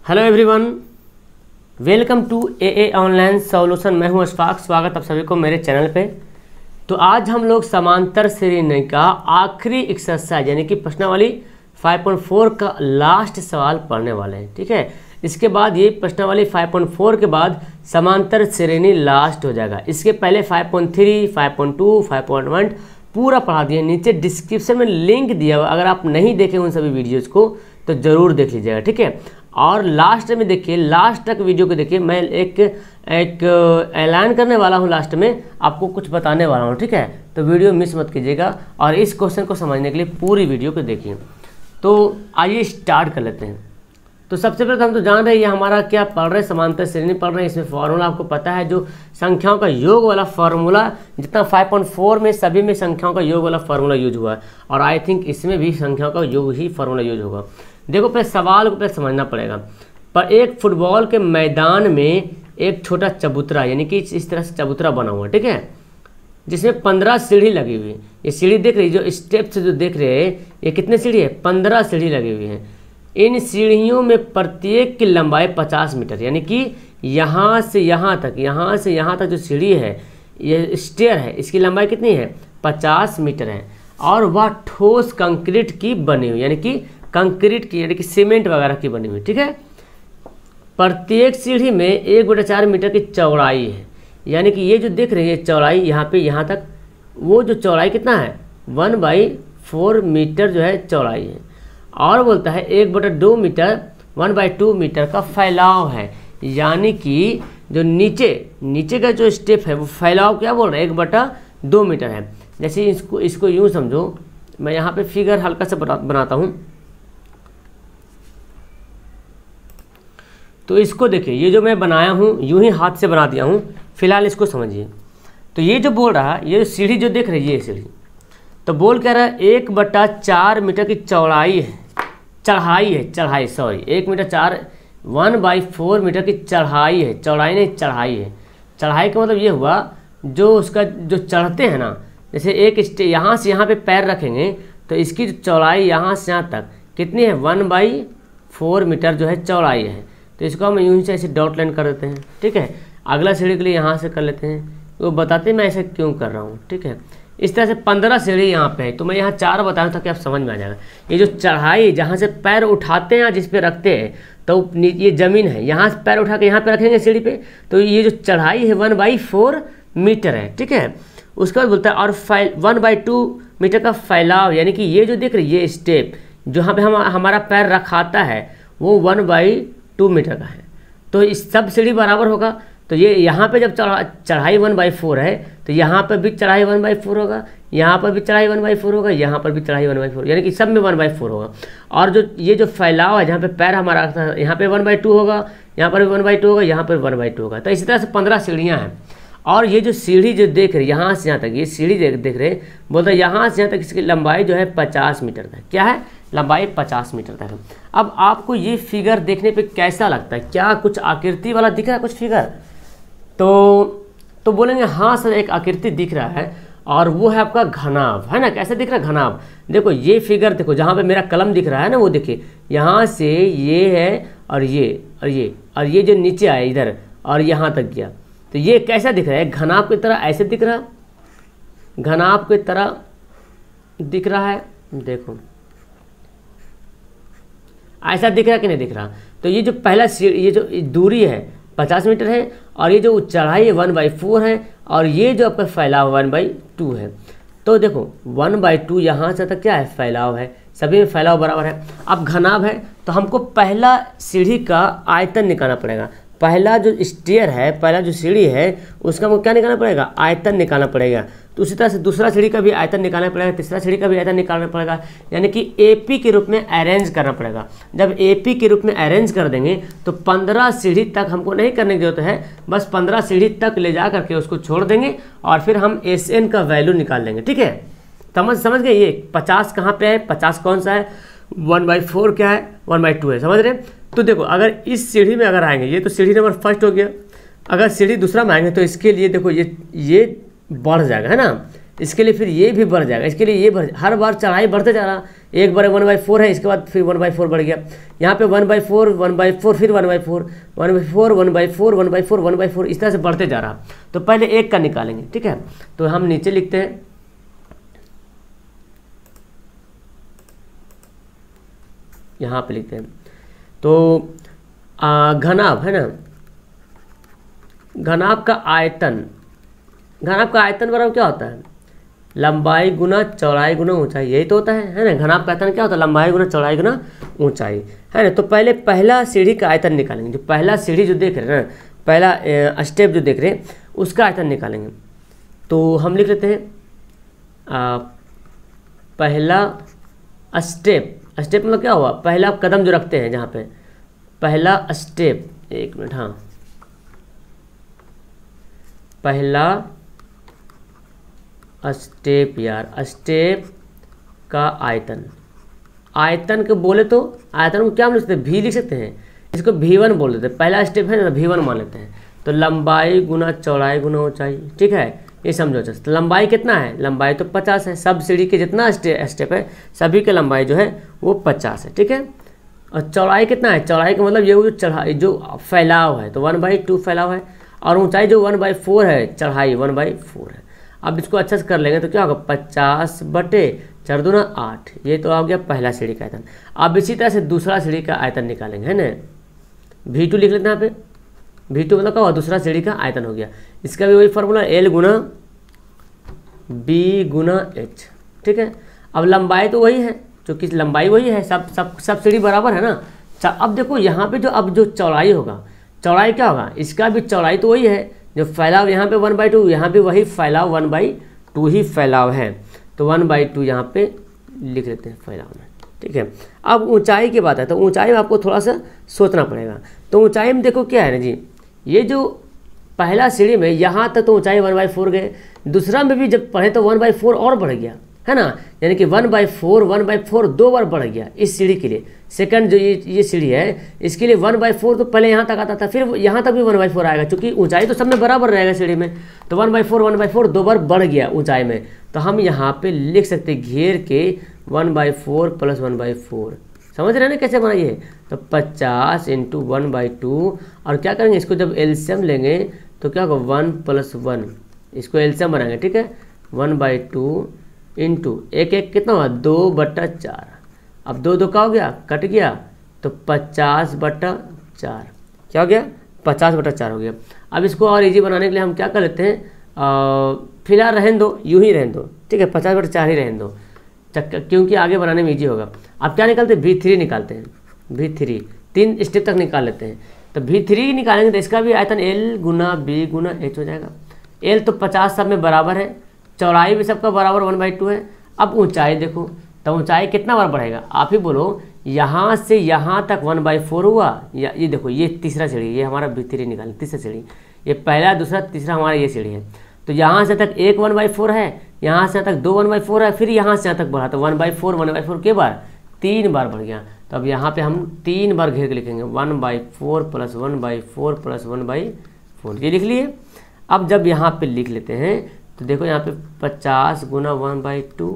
Hello everyone, welcome to a online solution. मैं हूं अशफाक। स्वागत आप सभी को मेरे चैनल पे। तो आज हम लोग समांतर श्रेणी का आखिरी एक्सरसाइज यानी कि प्रश्नावली 5.4 का लास्ट सवाल पढ़ने वाले हैं। ठीक है, इसके बाद ये प्रश्नावली 5.4 के बाद समांतर श्रेणी लास्ट हो जाएगा। इसके पहले 5.3, 5.2, 5.1 पूरा पढ़ा दिए। नीचे डिस्क्रिप्शन में लिंक दिया हुआ, अगर आप नहीं देखें उन सभी वीडियोज़ को तो ज़रूर देख लीजिएगा। ठीक है, और लास्ट में देखिए, लास्ट तक वीडियो को देखिए। मैं एक ऐलान करने वाला हूँ, लास्ट में आपको कुछ बताने वाला हूँ। ठीक है, तो वीडियो मिस मत कीजिएगा और इस क्वेश्चन को समझने के लिए पूरी वीडियो को देखिए। तो आइए स्टार्ट कर लेते हैं। तो सबसे पहले तो हम तो जान रहे हैं ये हमारा क्या पढ़ रहे हैं, समांतर श्रेणी पढ़ रहे हैं। इसमें फार्मूला आपको पता है, जो संख्याओं का योग वाला फार्मूला, जितना 5.4 में सभी में संख्याओं का योग वाला फार्मूला यूज हुआ है, और आई थिंक इसमें भी संख्याओं का योग ही फार्मूला यूज होगा। देखो, पहले सवाल को पहले समझना पड़ेगा। पर एक फुटबॉल के मैदान में एक छोटा चबूतरा, यानी कि इस तरह से चबूतरा बना हुआ है। ठीक है, जिसमें 15 सीढ़ी लगी हुई है। ये सीढ़ी देख रही, जो स्टेप से जो देख रहे हैं, ये कितने सीढ़ी है? 15 सीढ़ी लगी हुई है। इन सीढ़ियों में प्रत्येक की लंबाई 50 मीटर, यानी कि यहाँ से यहाँ तक, यहाँ से यहाँ तक जो सीढ़ी है, ये स्टेयर है, इसकी लंबाई कितनी है? 50 मीटर है। और वह ठोस कंक्रीट की बनी हुई, यानी कि कंक्रीट की, यानी कि सीमेंट वगैरह की बनी हुई। ठीक है, प्रत्येक सीढ़ी में 1/4 मीटर की चौड़ाई है, यानी कि ये जो देख रहे हैं ये चौड़ाई, यहाँ पे यहाँ तक, वो जो चौड़ाई कितना है? 1/4 मीटर जो है चौड़ाई है। और बोलता है 1/2 मीटर, 1/2 मीटर का फैलाव है, यानी कि जो नीचे का जो स्टेप है वो फैलाव क्या बोल रहा है? 1/2 मीटर है। जैसे इसको यूँ समझो, मैं यहाँ पे फिगर हल्का सा बनाता हूँ। तो इसको देखिए, ये जो मैं बनाया हूँ यूं ही हाथ से बना दिया हूँ। फिलहाल इसको समझिए। तो ये जो बोल रहा है, ये सीढ़ी जो देख रही है, ये सीढ़ी तो बोल कह रहा है 1/4 मीटर की चौड़ाई है, चढ़ाई सॉरी 1/4 मीटर की चढ़ाई है, चौड़ाई नहीं चढ़ाई है। चढ़ाई का मतलब ये हुआ, जो उसका जो चढ़ते हैं ना, जैसे एक यहाँ से यहाँ पे पैर रखेंगे तो इसकी जो चौड़ाई यहाँ से यहाँ तक कितनी है? 1/4 मीटर जो है चौड़ाई है। तो इसको हम यूं ही से ऐसे डॉट लाइन कर देते हैं। ठीक है, अगला सीढ़ी के लिए यहाँ से कर लेते हैं। वो बताते हैं मैं ऐसे क्यों कर रहा हूँ। ठीक है, इस तरह से 15 सीढ़ी यहाँ पे है, तो मैं यहाँ 4 बता रहा हूँ ताकि आप समझ में आ जाएगा। ये जो चढ़ाई, जहाँ से पैर उठाते हैं, जिस पे रखते हैं, तो ये ज़मीन है, यहाँ से पैर उठा के यहाँ पे रखेंगे सीढ़ी पे, तो ये जो चढ़ाई है 1/4 मीटर है। ठीक है, उसके बाद बोलता है और 1/2 मीटर का फैलाव, यानी कि ये जो देख रही है, ये स्टेप जहाँ पे हमारा पैर रखाता है वो 1/2 मीटर का है। तो इस सब सीढ़ी बराबर होगा। तो ये यहाँ पे जब चढ़ाई 1/4 है, तो यहाँ पर भी चढ़ाई 1/4 होगा, यहाँ पर भी चढ़ाई 1/4 होगा, यहाँ पर भी चढ़ाई 1/4, यानी कि सब में 1/4 होगा। और जो ये जो फैलाव है, जहाँ पे पैर हमारा रखता है, यहाँ पे 1/2 होगा, यहाँ पर भी 1/2 होगा, यहाँ पर 1/2 होगा। तो इसी तरह से 15 सीढ़ियाँ हैं। और ये जो सीढ़ी जो देख रहे, यहाँ से यहाँ तक ये सीढ़ी देख रहे, बोलते हैं यहाँ से यहाँ तक इसकी लंबाई जो है 50 मीटर तक। क्या है? लंबाई 50 मीटर तक है। अब आपको ये फिगर देखने पे कैसा लगता है? क्या कुछ आकृति वाला दिख रहा है कुछ फिगर? तो बोलेंगे हाँ सर, एक आकृति दिख रहा है, और वो है आपका घनाभ, है ना? कैसे दिख रहा है घनाभ? देखो ये फिगर देखो, जहाँ पे मेरा कलम दिख रहा है ना, वो देखिए यहाँ से ये है, और ये जो नीचे आया इधर और यहाँ तक गया, तो ये कैसा दिख रहा है? घनाभ की तरह ऐसे दिख रहा है, घनाभ की तरह दिख रहा है। देखो ऐसा दिख रहा है कि नहीं दिख रहा? तो ये जो पहला ये जो दूरी है 50 मीटर है, और ये जो चढ़ाई है 1/4 है, और ये जो आपका फैलाव 1/2 है। तो देखो 1/2 यहाँ से तक क्या है? फैलाव है, सभी में फैलाव बराबर है। अब घनाभ है, तो हमको पहला सीढ़ी का आयतन निकालना पड़ेगा। पहला जो स्टेयर है, पहला जो सीढ़ी है, उसका हमको क्या निकालना पड़ेगा? आयतन निकालना पड़ेगा। तो उसी तरह से दूसरा सीढ़ी का भी आयतन निकालना पड़ेगा, तीसरा सीढ़ी का भी आयतन निकालना पड़ेगा, यानी कि एपी के रूप में अरेंज करना पड़ेगा। जब एपी के रूप में अरेंज कर देंगे तो 15 सीढ़ी तक हमको नहीं करने की जरूरत है, बस 15 सीढ़ी तक ले जा करके उसको छोड़ देंगे, और फिर हम SN का वैल्यू निकाल लेंगे। ठीक है, समझ गए? ये 50 कहाँ पे है? 50 कौन सा है? 1/4 क्या है? 1/2 है। समझ रहे? तो देखो, अगर इस सीढ़ी में अगर आएंगे, ये तो सीढ़ी नंबर फर्स्ट हो गया। अगर सीढ़ी दूसरा में आएंगे तो इसके लिए देखो ये बढ़ जाएगा, है ना? इसके लिए फिर ये भी बढ़ जाएगा, इसके लिए ये हर बार चढ़ाई बढ़ते जा रहा। एक बार 1/4 है, इसके बाद फिर 1/4 बढ़ गया, यहाँ पे 1/4 1/4 फिर 1/4 1/4 1/4 1/4 1/4 इस तरह से बढ़ते जा रहा। तो पहले एक का निकालेंगे, ठीक है। तो हम नीचे लिखते हैं, यहाँ पे लिखते हैं, तो घनाभ है ना, घनाभ का आयतन बराबर क्या होता है, लंबाई गुना चौड़ाई गुना ऊंचाई, यही तो होता है ना। घनाभ का आयतन क्या होता है, लंबाई गुना चौड़ाई गुना ऊंचाई, है ना। तो पहले पहला सीढ़ी का आयतन निकालेंगे, जो पहला सीढ़ी जो देख रहे हैं ना, पहला स्टेप जो देख रहे हैं उसका आयतन निकालेंगे। तो हम लिख लेते हैं पहला स्टेप मतलब क्या हुआ, पहला कदम जो रखते हैं, जहाँ पे पहला स्टेप, एक मिनट, हाँ, पहला स्टेप यार, स्टेप का आयतन को बोले तो आयतन को क्या हम लिख सकते हैं, भी लिख सकते हैं, इसको V1 बोल देते हैं। पहला स्टेप है ना, V1 मान लेते हैं। तो लंबाई गुना चौड़ाई गुना ऊंचाई, ठीक है, ये समझो। तो लंबाई कितना है, लंबाई तो 50 है, सब सीढ़ी के जितना स्टेप है सभी की लंबाई जो है वो 50 है, ठीक है। और चौड़ाई कितना है, चौड़ाई का मतलब ये जो चढ़ाई जो फैलाव है तो 1/2 फैलाव है, और ऊंचाई जो 1/4 है, चढ़ाई 1/4 है। अब इसको अच्छे से कर लेंगे तो क्या होगा, 50/4 दूना 8, ये तो आ गया पहला सीढ़ी का आयतन। अब इसी तरह से दूसरा सीढ़ी का आयतन निकालेंगे, है ना। V2 लिख लेते हैं यहाँ पे, V2 मतलब क्या हुआ, दूसरा सीढ़ी का आयतन हो गया। इसका भी वही फॉर्मूला, L गुना B गुना H, ठीक है। अब लंबाई तो वही है, क्योंकि लंबाई वही है, सब सीढ़ी बराबर है ना। अब देखो यहाँ पे अब जो चौड़ाई होगा, चौड़ाई क्या होगा, इसका भी चौड़ाई तो वही है, जो फैलाव यहाँ पे 1/2, यहाँ पे वही फैलाव 1/2 ही फैलाव है। तो 1/2 यहाँ पे लिख लेते हैं फैलाव में, ठीक है। अब ऊंचाई की बात है, तो ऊंचाई में आपको थोड़ा सा सोचना पड़ेगा। तो ऊंचाई में देखो क्या है ना जी, ये जो पहला सीढ़ी में यहाँ तक तो ऊंचाई 1/4 गए, दूसरा में भी जब पढ़े तो 1/4 और बढ़ गया, है ना। यानी कि 1/4 2 बार बढ़ गया इस सीढ़ी के लिए। सेकंड जो ये सीढ़ी है इसके लिए 1/4 तो पहले यहाँ तक आता था, फिर यहाँ तक भी 1/4 आएगा, क्योंकि ऊंचाई तो सब में बराबर रहेगा सीढ़ी में। तो 1/4 2 बार बढ़ गया ऊंचाई में। तो हम यहाँ पे लिख सकते घेर के 1/4 + 1/4, समझ रहे हैं ना कैसे बनाइए। तो 50 × 1/2, और क्या करेंगे, इसको जब एलसीएम लेंगे तो क्या होगा, 1 + 1, इसको एलसीएम बनाएंगे, ठीक है। 1/2 इंटू एक कितना हुआ, 2/4। अब 2 का हो गया, कट गया, तो 50/4 क्या हो गया, 50/4 हो गया। अब इसको और इजी बनाने के लिए हम क्या कर लेते हैं, फिलहाल रहने दो, यूं ही रहने दो, ठीक है, 50/4 ही रहने दो, क्योंकि आगे बनाने में ईजी होगा। अब क्या निकालते हैं, V3 निकालते हैं, V3 3 स्टेप तक निकाल लेते हैं। तो V3 निकालेंगे तो इसका भी आयतन L गुना B गुना H हो जाएगा। L तो 50 सब में बराबर है, चौड़ाई भी सबका बराबर 1/2 है। अब ऊंचाई देखो, तो ऊंचाई कितना बार बढ़ेगा, आप ही बोलो। यहाँ से यहाँ तक 1/4 हुआ, या ये देखो ये तीसरा सीढ़ी, ये हमारा V3 निकालें, तीसरा सीढ़ी, ये पहला दूसरा तीसरा हमारा ये सीढ़ी है। तो यहाँ से तक एक 1/4 है, यहाँ से तक 2 1/4 है, फिर यहाँ से यहाँ तक बढ़ा, तो 1/4 के बार 3 बार बढ़ गया। तो अब यहाँ पे हम 3 बार घेर के लिखेंगे, 1/4 + 1/4 + 1/4, ये लिख लिए। अब जब यहाँ पे लिख लेते हैं तो देखो यहाँ पे 50 गुना 1/2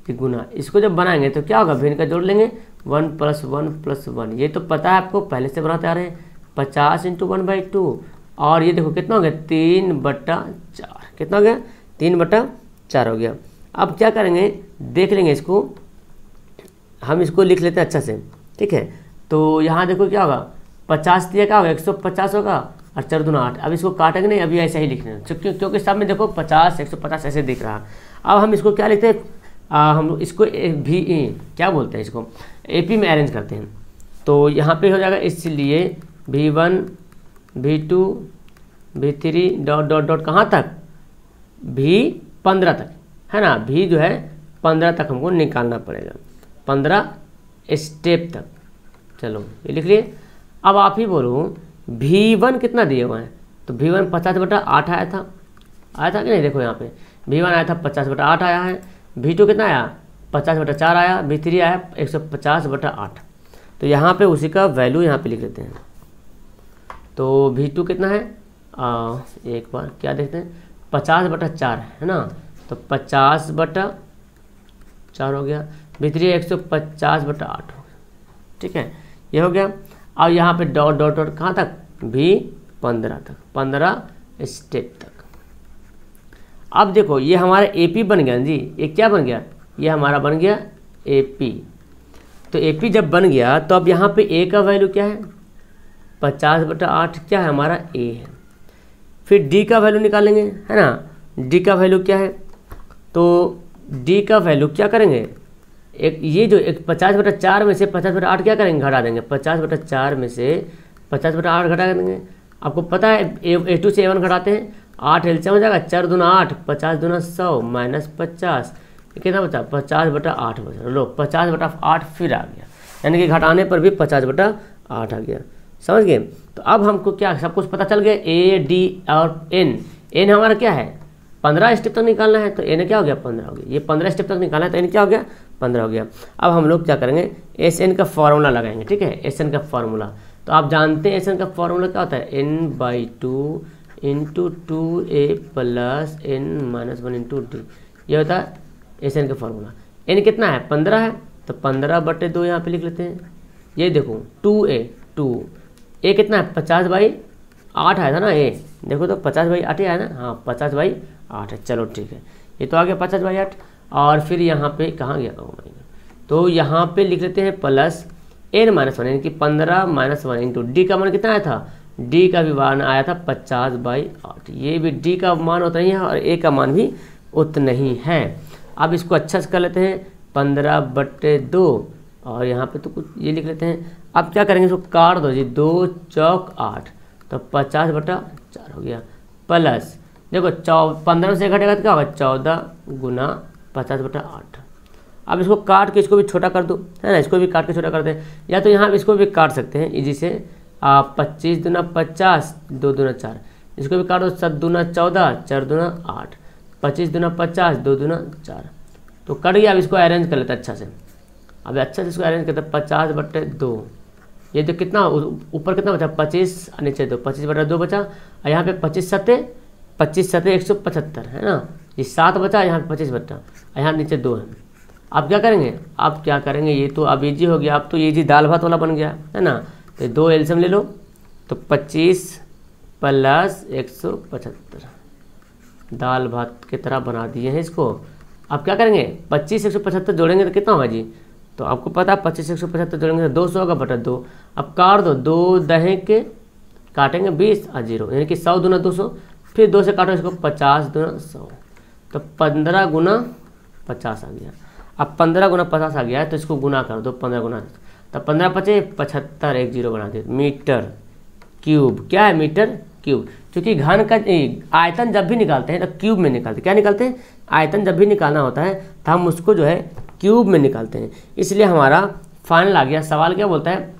की गुना, इसको जब बनाएंगे तो क्या होगा, भिन्न का जोड़ लेंगे, 1 + 1 + 1, ये तो पता है आपको, पहले से बनाते आ रहे हैं। 50 × 1/2, और ये देखो कितना हो गया, 3/4, कितना हो गया, 3/4 हो गया। अब क्या करेंगे, देख लेंगे इसको, हम इसको लिख लेते हैं अच्छा से, ठीक है। तो यहाँ देखो क्या होगा, 50 दिया क्या होगा, 150 होगा, और 4 दूना 8। अब इसको काटेंगे नहीं, अभी ऐसे ही लिखना है, क्योंकि सब में देखो 50 150 ऐसे दिख रहा। अब हम इसको क्या लिखते हैं, हम इसको क्या बोलते हैं, इसको AP में अरेंज करते हैं। तो यहाँ पे हो जाएगा, इसलिए V1 V2 V3 डॉट कहाँ तक, V15 तक, है ना। V जो है 15 तक हमको निकालना पड़ेगा, 15 स्टेप तक। चलो ये लिख लिए। अब आप ही बोलो V1 कितना दिए हुआ है, तो V1 50/8 आया था कि नहीं, देखो यहाँ पे V1 आया था 50/8 आया है, V2 कितना आया 50/4 आया, V3 आया 150/8। तो यहाँ पे उसी का वैल्यू यहाँ पे लिख लेते हैं। तो V2 कितना है, एक बार क्या देखते हैं, 50/4 है ना, तो 50/4 हो गया, भीतरी 150/8 हो गया। ठीक है, ये हो गया। और यहाँ पे डॉट डॉट डॉट कहाँ तक भी 15 तक, 15 स्टेप तक। अब देखो ये हमारा AP बन गया जी, ये क्या बन गया, ये हमारा बन गया AP। तो AP जब बन गया तो अब यहाँ पे A का वैल्यू क्या है, 50/8 क्या है हमारा A है। फिर D का वैल्यू निकालेंगे, है ना। D का वैल्यू क्या है, तो D का वैल्यू क्या करेंगे, एक ये जो एक 50/4 में से 50/8 क्या करेंगे, घटा देंगे। 50/4 में से 50/8 घटा देंगे। आपको पता है A2 से A1 घटाते हैं, 8 एलसीएम हो जाएगा, 4 दूना 8, 50 दूना 100 माइनस 50, ये कितना बचा, 50/8 बचा। लो 50/8 फिर आ गया, यानी कि घटाने पर भी 50/8 आ गया। समझ गए। तो अब हमको क्या सब कुछ पता चल गया, A, D और N हमारा क्या है 15 स्टेप तक निकालना है, तो N क्या हो गया 15 हो गया। ये 15 स्टेप तक निकालना है तो N क्या हो गया 15 हो गया। अब हम लोग क्या करेंगे, SN का फॉर्मूला लगाएंगे। ठीक है, SN का फॉर्मूला तो आप जानते हैं SN का फॉर्मूला क्या होता है, N/2 × 2A + N-1 × D, ये होता है SN का फॉर्मूला। N कितना है 15 है, तो 15/2 यहाँ पे लिख लेते हैं। ये देखो 2A कितना है 50/8 आया था ना, A देखो तो 50/8 आया ना, हाँ 50/8 है। चलो ठीक है, ये तो आ गया 50/8। और फिर यहाँ पे कहाँ गया, तो यहाँ पे लिख लेते हैं प्लस N-1 यानी कि 15-1 × D का मान कितना आया था, D का भी मान आया था 50/8। ये भी D का मान उतना ही है और A का मान भी उतना ही है। अब इसको अच्छा से कर लेते हैं 15/2 और यहाँ पे तो कुछ ये लिख लेते हैं। अब क्या करेंगे, इसको काट दो जी, 2 चौक 8, तो 50/4 हो गया। प्लस देखो 15 से घटेगा तो क्या होगा 14 × 50/8। अब इसको काट के इसको भी छोटा कर दो, है ना, इसको भी काट के छोटा कर दें, या तो यहाँ इसको भी काट सकते हैं इजी से। 25 दूना 50, 2 दूना 4, इसको भी काट दो, 7 दूना 14, 4 दूना 8, 25 दूना 50, 2 दूना 4, तो कट गया। अब इसको अरेंज कर लेते हैं अच्छा से। अब अच्छा से इसको अरेंज करते हैं 50/2, ये तो कितना ऊपर कितना बचा 25, नीचे 2, 25/2 बचा। और यहाँ पे 25 सत्ते 175 है ना, ये 7 बचा, यहाँ पे 25 बचा, यहाँ नीचे 2 है। अब क्या करेंगे, ये तो अब इजी हो गया। अब तो ये जी दाल भात वाला बन गया, है ना। तो 2 एलसीएम ले लो, तो 25 + 175 दाल भात की तरह बना दिए हैं इसको। अब क्या करेंगे 25 175 जोड़ेंगे तो कितना होगा जी, तो आपको पता है 25 175 जोड़ेंगे तो 200 होगा बटा 2। अब काट दो, 2 दहें के काटेंगे 20 और 0 यानी कि 100 दूना 200, फिर 2 से काटो इसको 50 दूना 100, तो 15 × 50 आ गया। अब 15 × 50 आ गया है तो इसको गुना कर दो 15 × तो 15 × 5 = 75, 1 0 बना दे, मीटर क्यूब। क्या है मीटर क्यूब, क्योंकि घन का आयतन जब भी निकालते हैं तो क्यूब में निकालते हैं। क्या निकालते हैं, आयतन जब भी निकालना होता है तो हम उसको जो है क्यूब में निकालते हैं। इसलिए हमारा फाइनल आ गया। सवाल क्या बोलता है,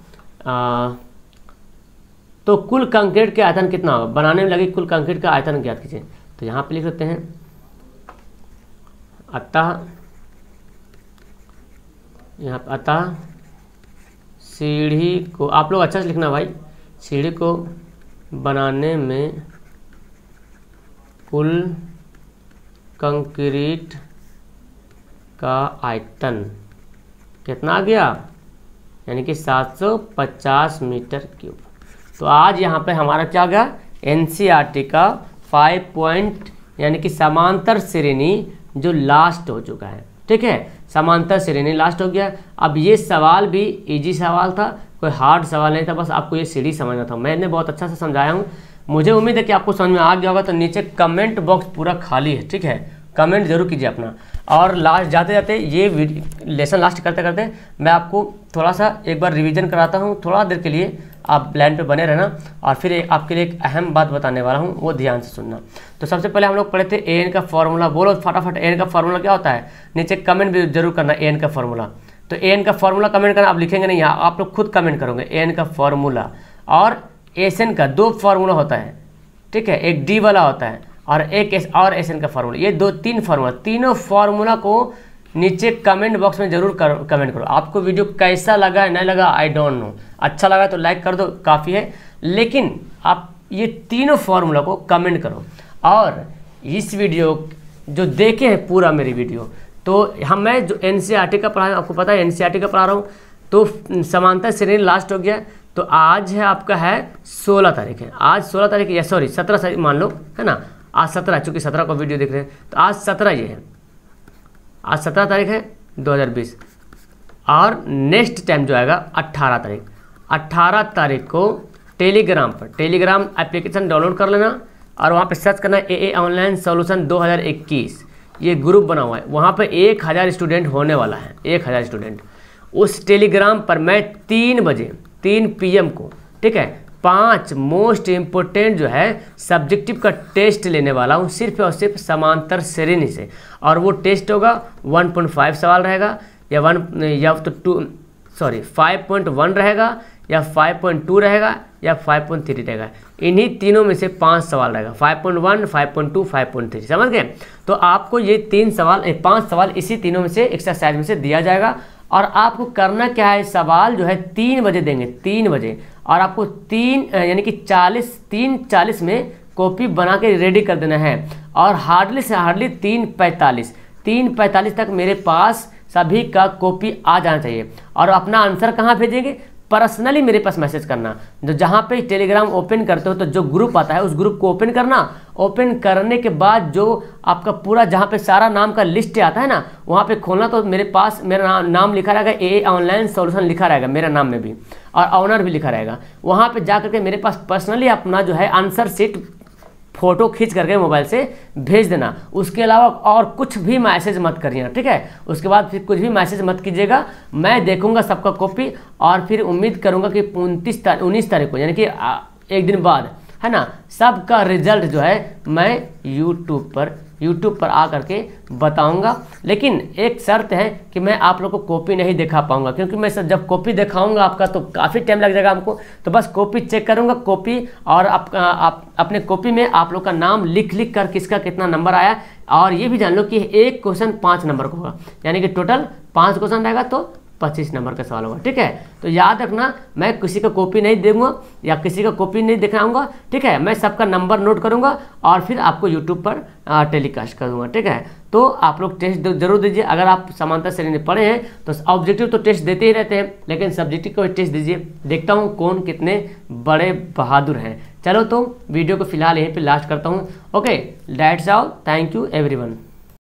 तो कुल कंक्रीट के आयतन कितना होगा, बनाने में लगे कुल कंक्रीट का आयतन ज्ञात कीजिए। तो यहाँ पे लिख सकते हैं अतः सीढ़ी को, आप लोग अच्छा से लिखना भाई, सीढ़ी को बनाने में कुल कंक्रीट का आयतन कितना आ गया, यानी कि 750 मीटर क्यूब। तो आज यहाँ पे हमारा क्या हो गया, NCERT का 5 पॉइंट यानी कि समांतर श्रेणी जो लास्ट हो चुका है। ठीक है, समांतर श्रेणी लास्ट हो गया। अब ये सवाल भी इजी सवाल था, कोई हार्ड सवाल नहीं था, बस आपको ये सीढ़ी समझना था। मैंने बहुत अच्छा से समझाया हूँ, मुझे उम्मीद है कि आपको समझ में आ गया होगा। तो नीचे कमेंट बॉक्स पूरा खाली है, ठीक है, कमेंट जरूर कीजिए अपना। और लास्ट जाते जाते ये लेसन लास्ट करते करते मैं आपको थोड़ा सा एक बार रिवीजन कराता हूँ, थोड़ा देर के लिए आप लाइन पे बने रहना। और फिर आपके लिए एक अहम बात बताने वाला हूँ, वो ध्यान से सुनना। तो सबसे पहले हम लोग पढ़े थे AN का फॉर्मूला। बोलो फटाफट, AN का फॉर्मूला क्या होता है, नीचे कमेंट भी जरूर करना AN का फॉर्मूला। तो AN का फॉर्मूला कमेंट करना, आप लिखेंगे नहीं यहाँ, आप लोग खुद कमेंट करोगे AN का फॉर्मूला। और SN का 2 फार्मूला होता है, ठीक है, एक D वाला होता है और एक और SN का फार्मूला। ये 3 फार्मूला, तीनों फार्मूला को नीचे कमेंट बॉक्स में जरूर कमेंट करो। आपको वीडियो कैसा लगा नहीं लगा आई डोंट नो, अच्छा लगा तो लाइक कर दो, काफ़ी है, लेकिन आप ये तीनों फार्मूला को कमेंट करो। और इस वीडियो जो देखे हैं पूरा मेरी वीडियो, तो मैं जो NCERT का पढ़ा, आपको पता है NCERT का पढ़ा रहा हूँ, तो समांतर श्रेणी लास्ट हो गया। तो आज है आपका है 16 तारीख है, आज 16 तारीख या सॉरी 17 तारीख मान लो, है ना, आज 17, चूँकि 17 को वीडियो देख रहे हैं, तो आज 17 ये है, आज 17 तारीख है 2020, और नेक्स्ट टाइम जो आएगा 18 तारीख, 18 तारीख को टेलीग्राम पर, टेलीग्राम एप्लीकेशन डाउनलोड कर लेना और वहाँ पे सर्च करना AA ऑनलाइन सॉल्यूशन 2021, ये ग्रुप बना हुआ है, वहाँ पे 1000 स्टूडेंट होने वाला है, 1000 स्टूडेंट। उस टेलीग्राम पर मैं 3 बजे 3 PM को, ठीक है, 5 मोस्ट इम्पोर्टेंट जो है सब्जेक्टिव का टेस्ट लेने वाला हूँ, सिर्फ और सिर्फ समांतर श्रेणी से। और वो टेस्ट होगा 1.5 सवाल रहेगा, या तो 5.1 रहेगा, या 5.2 रहेगा, या 5.3 रहेगा। इन्हीं तीनों में से 5 सवाल रहेगा, 5.1, 5.2, 5.3, समझ गए। तो आपको ये 5 सवाल इसी तीनों में से एक्सरसाइज में से दिया जाएगा, और आपको करना क्या है, सवाल जो है 3 बजे देंगे, 3 बजे, और आपको 3:40 में कॉपी बना के रेडी कर देना है, और हार्डली से हार्डली 3:45 तक मेरे पास सभी का कॉपी आ जाना चाहिए। और अपना आंसर कहाँ भेजेंगे, पर्सनली मेरे पास मैसेज करना, जो जहाँ पे टेलीग्राम ओपन करते हो तो जो ग्रुप आता है उस ग्रुप को ओपन करना। ओपन करने के बाद जो आपका पूरा जहाँ पे सारा नाम का लिस्ट आता है ना, वहाँ पे खोलना, तो मेरे पास मेरा नाम लिखा रहेगा, AA ऑनलाइन सॉल्यूशन लिखा रहेगा मेरा नाम में भी, और ऑनर भी लिखा रहेगा। वहाँ पे जा करके मेरे पास पर्सनली अपना जो है आंसर शीट फोटो खींच करके मोबाइल से भेज देना। उसके अलावा और कुछ भी मैसेज मत करिएगा, ठीक है। उसके बाद फिर कुछ भी मैसेज मत कीजिएगा, मैं देखूंगा सबका कॉपी, और फिर उम्मीद करूंगा कि 19 तारीख को, यानी कि एक दिन बाद, है ना, सबका रिजल्ट जो है मैं यूट्यूब पर आ करके बताऊंगा। लेकिन एक शर्त है कि मैं आप लोग को कॉपी नहीं दिखा पाऊंगा, क्योंकि मैं जब कॉपी दिखाऊंगा आपका तो काफ़ी टाइम लग जाएगा हमको। तो बस कॉपी चेक करूंगा, कॉपी, और अपने कॉपी में आप लोग का नाम लिख कर किसका कितना नंबर आया। और ये भी जान लो कि एक क्वेश्चन 5 नंबर का होगा, यानी कि टोटल 5 क्वेश्चन रहेगा तो 25 नंबर का सवाल होगा, ठीक है। तो याद रखना, मैं किसी का कॉपी नहीं दूंगा या किसी का कॉपी नहीं दिखाऊंगा, ठीक है। मैं सबका नंबर नोट करूंगा और फिर आपको यूट्यूब पर टेलीकास्ट कर दूंगा, ठीक है। तो आप लोग टेस्ट जरूर दीजिए। अगर आप समांतर श्रेणी पढ़े हैं तो ऑब्जेक्टिव तो टेस्ट देते ही रहते हैं, लेकिन सब्जेक्टिव को टेस्ट दीजिए, देखता हूँ कौन कितने बड़े बहादुर हैं। चलो तो वीडियो को फिलहाल यहीं पे लास्ट करता हूँ। Okay, that's all, thank you everyone.